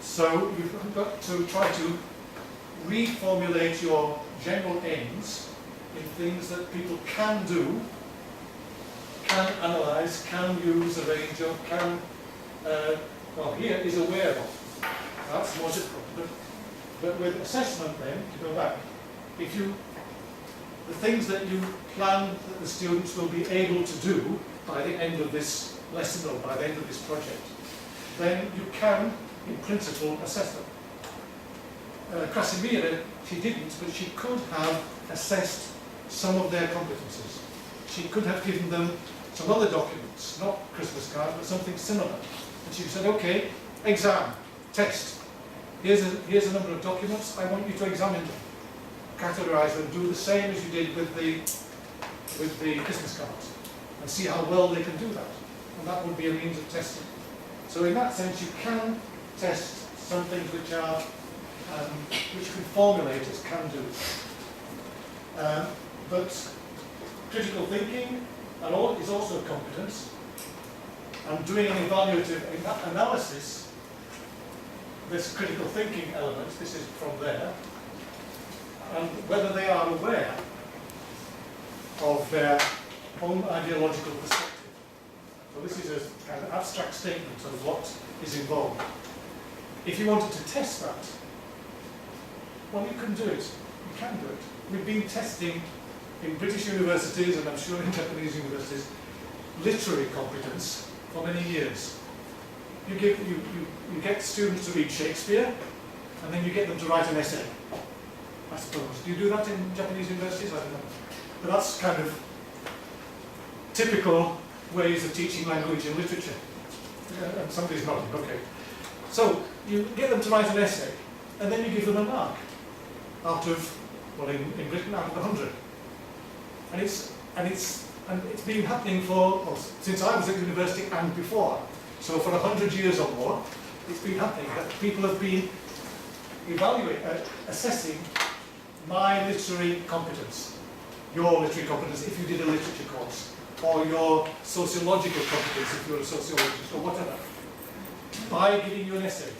So you've got to try to reformulate your general aims in things that people can do, can analyse, can use, arrange, or can, well, here is aware of. That's more difficult. But with assessment then, to go back, if you, the things that you plan that the students will be able to do by the end of this lesson or by the end of this project, then you can, in principle, assess them. Krasimir, she didn't, but she could have assessed some of their competences. She could have given them some other documents, not Christmas cards, but something similar. And she said, okay, exam, test. Here's a number of documents, I want you to examine them. Categorize them, do the same as you did with the Christmas cards, and see how well they can do that. And that would be a means of testing. So in that sense, you can test some things which are, which can formulate as can do. But critical thinking and all is also competence. And doing an evaluative analysis, this critical thinking element, this is from there, and whether they are aware of their own ideological perspective. So this is a kind of abstract statement of what is involved. If you wanted to test that, well, you can do it. You can do it. We've been testing in British universities, and I'm sure in Japanese universities, literary competence for many years. You get students to read Shakespeare, and then you get them to write an essay, I suppose. Do you do that in Japanese universities? I don't know. But that's kind of typical ways of teaching language and literature. And somebody's nodding, okay. So you get them to write an essay, and then you give them a mark out of, well, in Britain, out of 100. And it's been happening for, well, since I was at university and before. So for 100 years or more, it's been happening that people have been assessing my literary competence, your literary competence if you did a literature course, or your sociological competence if you're a sociologist or whatever, by giving you an essay,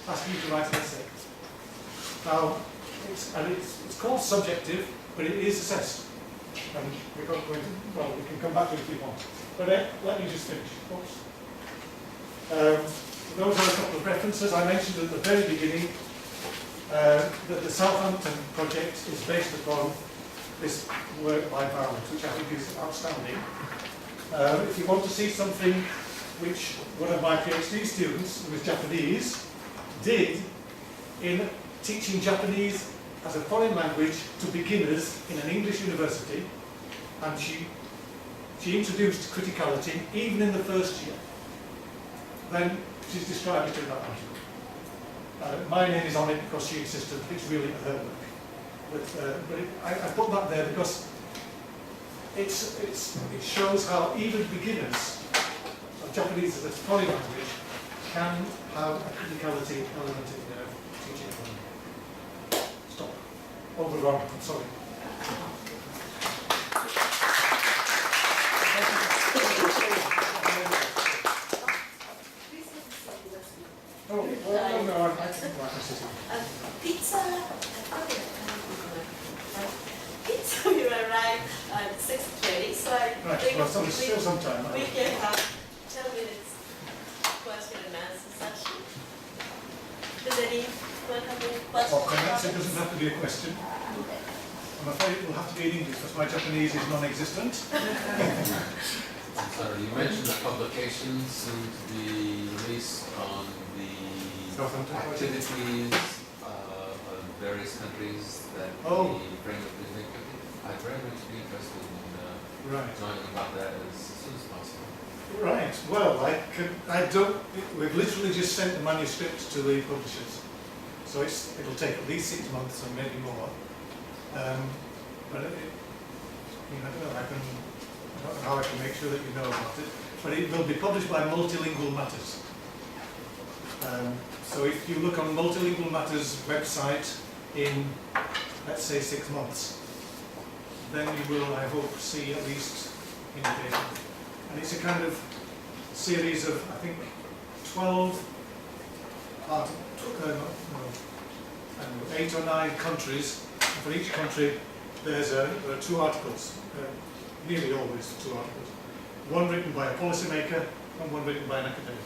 asking you to write an essay. Now, it's called subjective, but it is assessed. And we're not going to, well, we can come back to it if you want. But let me just finish. Oops. Those are a couple of references. I mentioned at the very beginning that the Southampton project is based upon this work by Barrett, which I think is outstanding. If you want to see something which one of my PhD students, who was Japanese, did in teaching Japanese as a foreign language to beginners in an English university, and she introduced criticality even in the first year. Then she's described it in that article. My name is on it because she insisted it's really her work. But I put that there because it shows how even beginners of Japanese as a foreign language can have a criticality element in their teaching. Stop. Overrun. I'm sorry. Oh, well, no, I think I sit down. Pizza, pizza will arrive at 6:20, so I think well, still some time. we can have 10 minutes question and answer session. Does anyone have any questions? Or comments, it doesn't have to be a question. I'm afraid it will have to be in English because my Japanese is non-existent. Sorry, you mentioned that publications soon to be released on the activities of various countries that the framework is activity. I'd very much be interested in knowing about that as soon as possible. Right. Well, I don't. We've literally just sent the manuscript to the publishers, so it'll take at least 6 months or maybe more. But I don't know. I don't know how I can make sure that you know about it, but it will be published by Multilingual Matters. So if you look on Multilingual Matters website in, let's say, 6 months, then you will, I hope, see at least indication. And it's a kind of series of, I think, 12 8 or 9 countries, and for each country there are 2 articles, nearly always 2 articles. One written by a policymaker and one written by an academic.